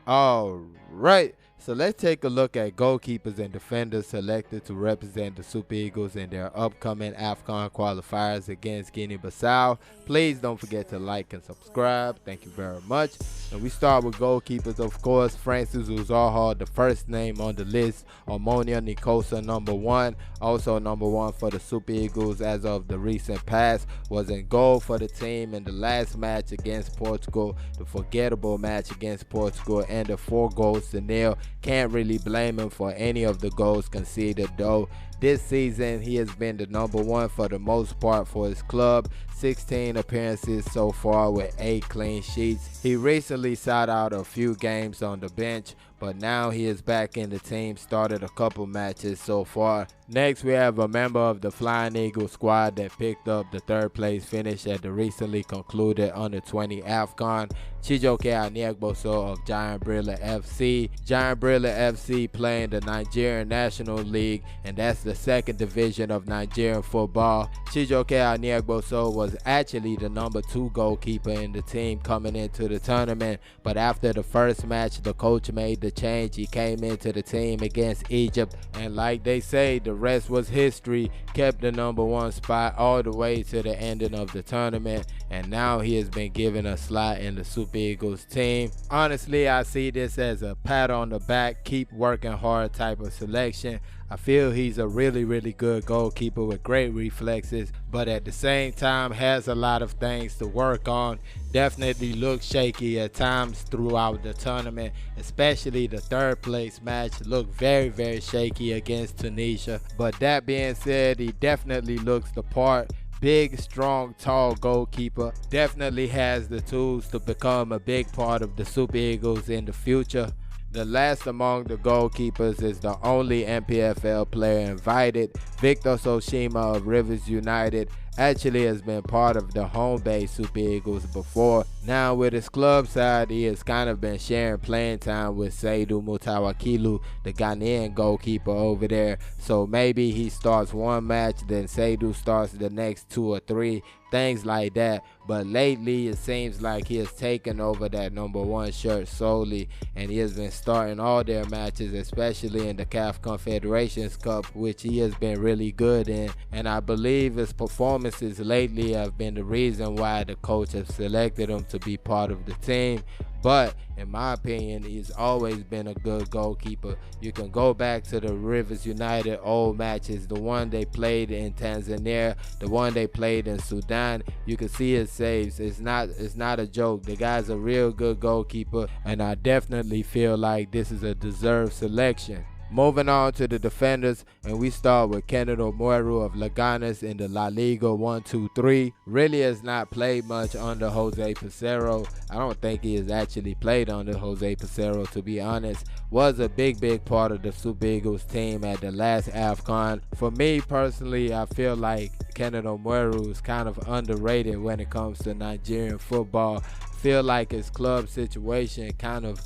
All right, so let's take a look at goalkeepers and defenders selected to represent the Super Eagles in their upcoming AFCON qualifiers against Guinea Bissau. Please don't forget to like and subscribe. Thank you very much. And we start with goalkeepers, of course. Francis Uzoho, the first name on the list. Omonia Nikosa, number 1. Also number 1 for the Super Eagles as of the recent past. Was in goal for the team in the last match against Portugal. The forgettable match against Portugal, ended 4-0. Can't really blame him for any of the goals conceded, though. This season, he has been the number 1 for the most part for his club. 16 appearances so far with 8 clean sheets. He recently sat out a few games on the bench, but now he is back in the team, started a couple matches so far. Next, we have a member of the Flying Eagle squad that picked up the 3rd place finish at the recently concluded Under-20 AFCON. Chijoke Aniegboso of Giant Brilla FC. Giant Brilla FC playing the Nigerian National League, and that's the 2nd division of Nigerian football. Chijoke Aniegboso was actually the number 2 goalkeeper in the team coming into the tournament, but after the first match, the coach made the change. He came into the team against Egypt, and like they say, the rest was history. Kept the number 1 spot all the way to the ending of the tournament, and now he has been given a slot in the Super Eagles team. Honestly, I see this as a pat on the back, keep working hard type of selection. I feel he's a really good goalkeeper with great reflexes, but at the same time has a lot of things to work on. Definitely looks shaky at times throughout the tournament, especially the 3rd place match looked very shaky against Tunisia. But that being said, he definitely looks the part. Big, strong, tall goalkeeper. Definitely has the tools to become a big part of the Super Eagles in the future. The last among the goalkeepers is the only NPFL player invited. Victor Soshima of Rivers United actually has been part of the home base Super Eagles before. Now with his club side, he has kind of been sharing playing time with Seydou Mutawakilu, the Ghanaian goalkeeper over there. So maybe he starts one match, then Seydou starts the next 2 or 3, things like that. But lately it seems like he has taken over that number 1 shirt solely, and he has been starting all their matches, especially in the CAF Confederations Cup, which he has been really good in. And I believe his performances lately have been the reason why the coach has selected him to be part of the team. But in my opinion, he's always been a good goalkeeper. You can go back to the Rivers United old matches, the one they played in Tanzania, the one they played in Sudan. You can see his saves. It's not a joke. The guy's a real good goalkeeper, and I definitely feel like this is a deserved selection. Moving on to the defenders, and we start with Kenneth Omoru of Leganes in the La Liga 1-2-3. Really has not played much under Jose Pizarro. I don't think he has actually played under Jose Pizarro, to be honest. Was a big part of the Super Eagles team at the last AFCON. For me personally, I feel like Kenneth Omoru is kind of underrated when it comes to Nigerian football. I feel like his club situation kind of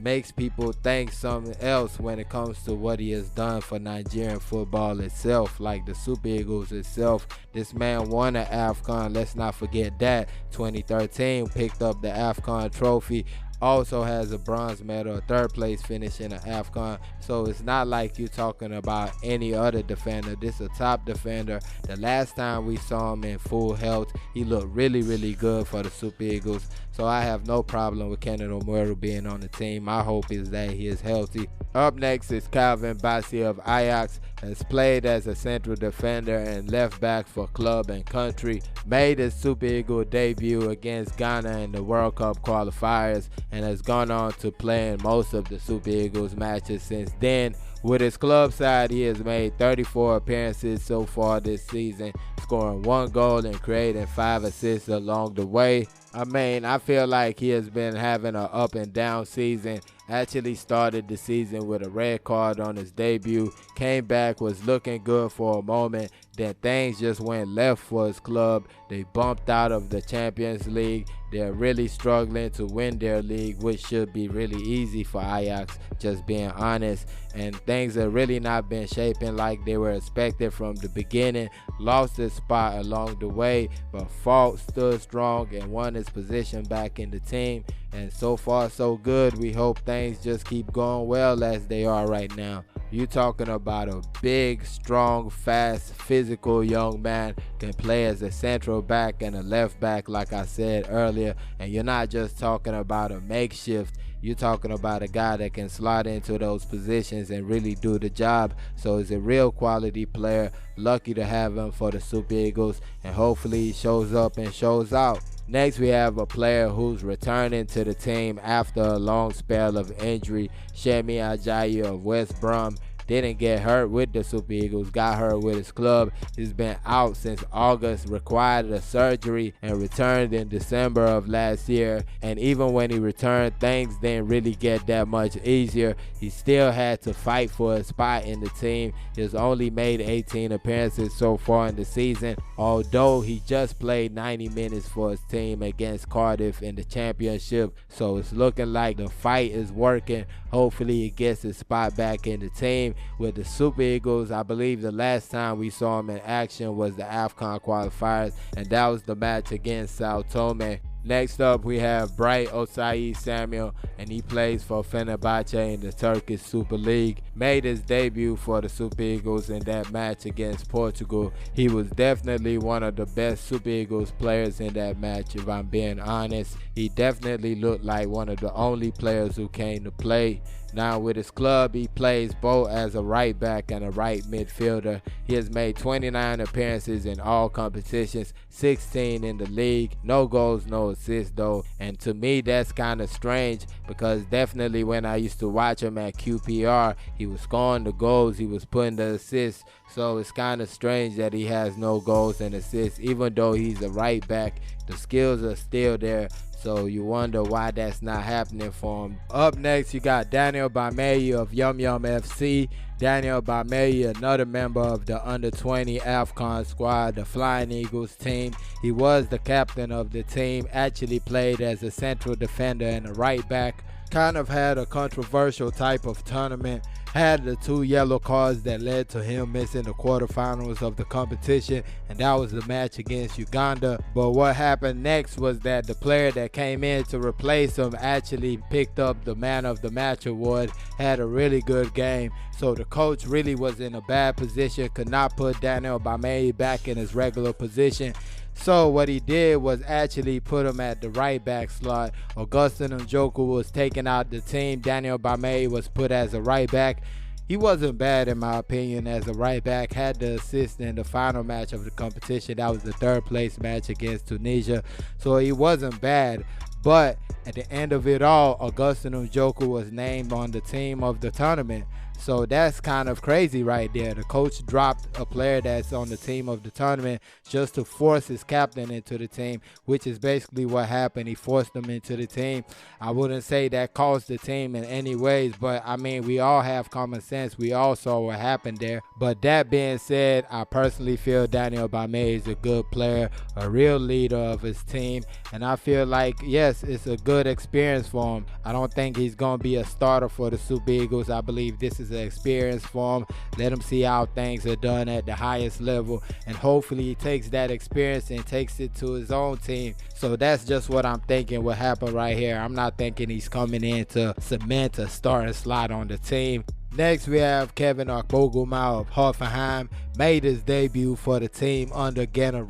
makes people think something else when it comes to what he has done for Nigerian football itself, like the Super Eagles itself. This man won an AFCON, let's not forget that. 2013 picked up the AFCON trophy. Also has a bronze medal, a 3rd place finish in an AFCON. So it's not like you're talking about any other defender. This is a top defender. The last time we saw him in full health, he looked really good for the Super Eagles. So I have no problem with Kenneth Omoru being on the team. My hope is that he is healthy. Up next is Calvin Bassey of Ajax. Has played as a central defender and left back for club and country. Made his Super Eagle debut against Ghana in the World Cup qualifiers, and has gone on to play in most of the Super Eagles matches since then. With his club side, he has made 34 appearances so far this season, scoring 1 goal and creating 5 assists along the way. I feel like he has been having an up and down season. Actually started the season with a red card on his debut, came back, was looking good for a moment, then things just went left for his club. They bumped out of the Champions League. They're really struggling to win their league, which should be really easy for Ajax, just being honest. And things have really not been shaping like they were expected from the beginning. Lost his spot along the way, but fought, stood strong, and won his position back in the team. and so far so good. We hope things just keep going well as they are right now. You talking about a big, strong, fast, physical young man, can play as a central back and a left back like I said earlier, and you're not just talking about a makeshift. You're talking about a guy that can slot into those positions and really do the job. So he's a real quality player. Lucky to have him for the Super Eagles, and hopefully he shows up and shows out. Next, we have a player who's returning to the team after a long spell of injury. Shemi Ajayi of West Brom didn't get hurt with the Super Eagles, got hurt with his club. He's been out since August, required a surgery, and returned in December of last year. And even when he returned, things didn't really get that much easier. He still had to fight for a spot in the team. He's only made 18 appearances so far in the season, although he just played 90 minutes for his team against Cardiff in the championship. So it's looking like the fight is working. Hopefully he gets his spot back in the team. With the Super Eagles, I believe the last time we saw him in action was the AFCON Qualifiers, and that was the match against Sao Tome. Next up, we have Bright Osayi Samuel, and he plays for Fenerbahce in the Turkish Super League. Made his debut for the Super Eagles in that match against Portugal. He was definitely one of the best Super Eagles players in that match, if I'm being honest. He definitely looked like one of the only players who came to play. Now with his club, he plays both as a right back and a right midfielder. He has made 29 appearances in all competitions, 16 in the league. No goals, no assists though. And to me, that's kind of strange, because definitely when I used to watch him at QPR, he was scoring the goals, he was putting the assists. So it's kind of strange that he has no goals and assists, even though he's a right back. The skills are still there. So you wonder why that's not happening for him. Up next, you got Daniel Bameyi of Naijabiasfc. Daniel Bameyi, another member of the under-20 AFCON squad, the Flying Eagles team. He was the captain of the team, actually played as a central defender and a right back. Kind of had a controversial type of tournament. Had the 2 yellow cards that led to him missing the quarterfinals of the competition, and that was the match against Uganda. But what happened next was that the player that came in to replace him actually picked up the Man of the Match award, had a really good game. So the coach really was in a bad position, could not put Daniel Bameyi back in his regular position. So what he did was actually put him at the right back slot. Augustin Njoku was taken out the team. Daniel Bameyi was put as a right back. He wasn't bad in my opinion as a right back. Had the assist in the final match of the competition. That was the 3rd place match against Tunisia. So he wasn't bad. But at the end of it all, Augustin Njoku was named on the team of the tournament. So that's kind of crazy right there. The coach dropped a player that's on the team of the tournament just to force his captain into the team, which is basically what happened. He forced him into the team. I wouldn't say that caused the team in any ways, but I mean, we all have common sense. We all saw what happened there. But that being said, I personally feel Daniel Bameyi is a good player, a real leader of his team, and I feel like, yes, it's a good experience for him. I don't think he's going to be a starter for the Super Eagles. I believe this is an experience for him. Let him see how things are done at the highest level, and hopefully he takes that experience and takes it to his own team. So that's just what I'm thinking will happen right here. I'm not thinking he's coming in to cement a starting slot on the team. Next, we have Kevin Akpoguma of Hoffenheim. Made his debut for the team under Guinea,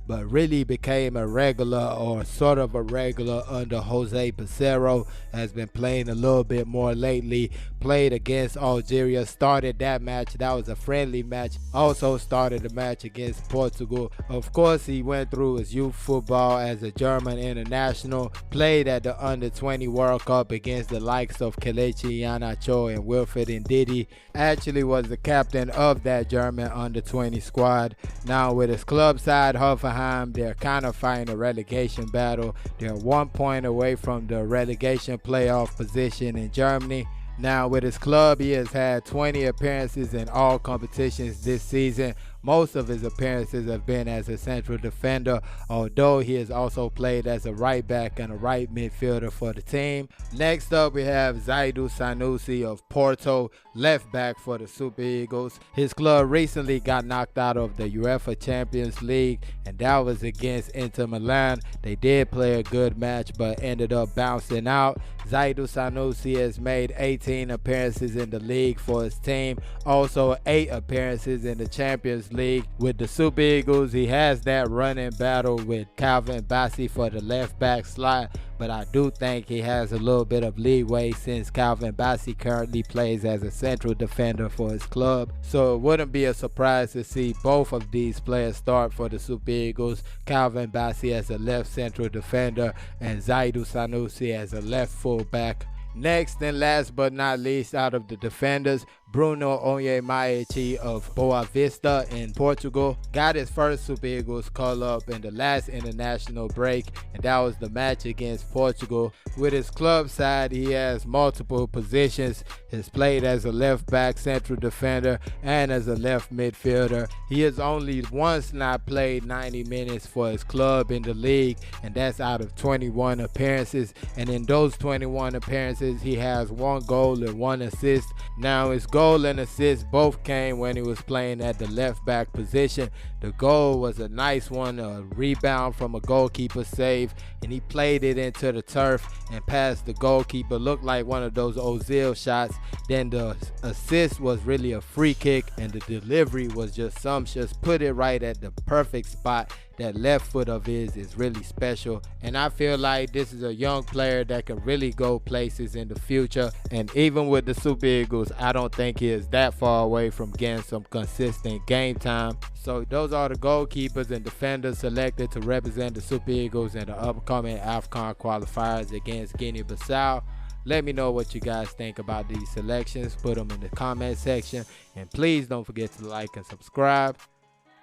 but really became a regular, or sort of a regular, under Jose Peseiro. Has been playing a little bit more lately. Played against Algeria, started that match. That was a friendly match. Also started the match against Portugal. Of course, he went through his youth football as a German international. Played at the under-20 World Cup against the likes of Kelechi Iheanacho and Wilfred Ndidi. Actually was the captain of that German under-20 squad. Now with his club side, Hoffenheim, they're kind of fighting a relegation battle. They're 1 point away from the relegation playoff position in Germany. Now with his club, he has had 20 appearances in all competitions this season. Most of his appearances have been as a central defender, although he has also played as a right back and a right midfielder for the team. Next up, we have Zaidu Sanusi of Porto, left back for the Super Eagles. His club recently got knocked out of the UEFA Champions League, and that was against Inter Milan. They did play a good match, but ended up bouncing out. Zaidu Sanusi has made 18 appearances in the league for his team, also 8 appearances in the Champions League. With the Super Eagles, he has that running battle with Calvin Bassey for the left back slot, but I do think he has a little bit of leeway since Calvin Bassey currently plays as a central defender for his club. So it wouldn't be a surprise to see both of these players start for the Super Eagles. Calvin Bassey as a left central defender and Zaidu Sanusi as a left fullback. Next and last but not least, out of the defenders, Bruno Onyemaechi of Boa Vista in Portugal got his first Super Eagles call up in the last international break, and that was the match against Portugal. With his club side, he has multiple positions. He's played as a left back, central defender, and as a left midfielder. He has only once not played 90 minutes for his club in the league, and that's out of 21 appearances. And in those 21 appearances, he has 1 goal and 1 assist. Now his goal and assist both came when he was playing at the left back position. The goal was a nice one, a rebound from a goalkeeper save, and he played it into the turf and passed the goalkeeper. Looked like one of those Ozil shots. Then the assist was really a free kick, and the delivery was just sumptuous. Put it right at the perfect spot. That left foot of his is really special, and I feel like this is a young player that can really go places in the future. And even with the Super Eagles, I don't think he is that far away from getting some consistent game time. So those are the goalkeepers and defenders selected to represent the Super Eagles in the upcoming AFCON Qualifiers against Guinea Bissau. Let me know what you guys think about these selections. Put them in the comment section, and please don't forget to like and subscribe.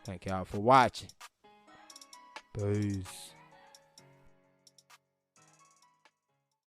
Thank y'all for watching. Peace.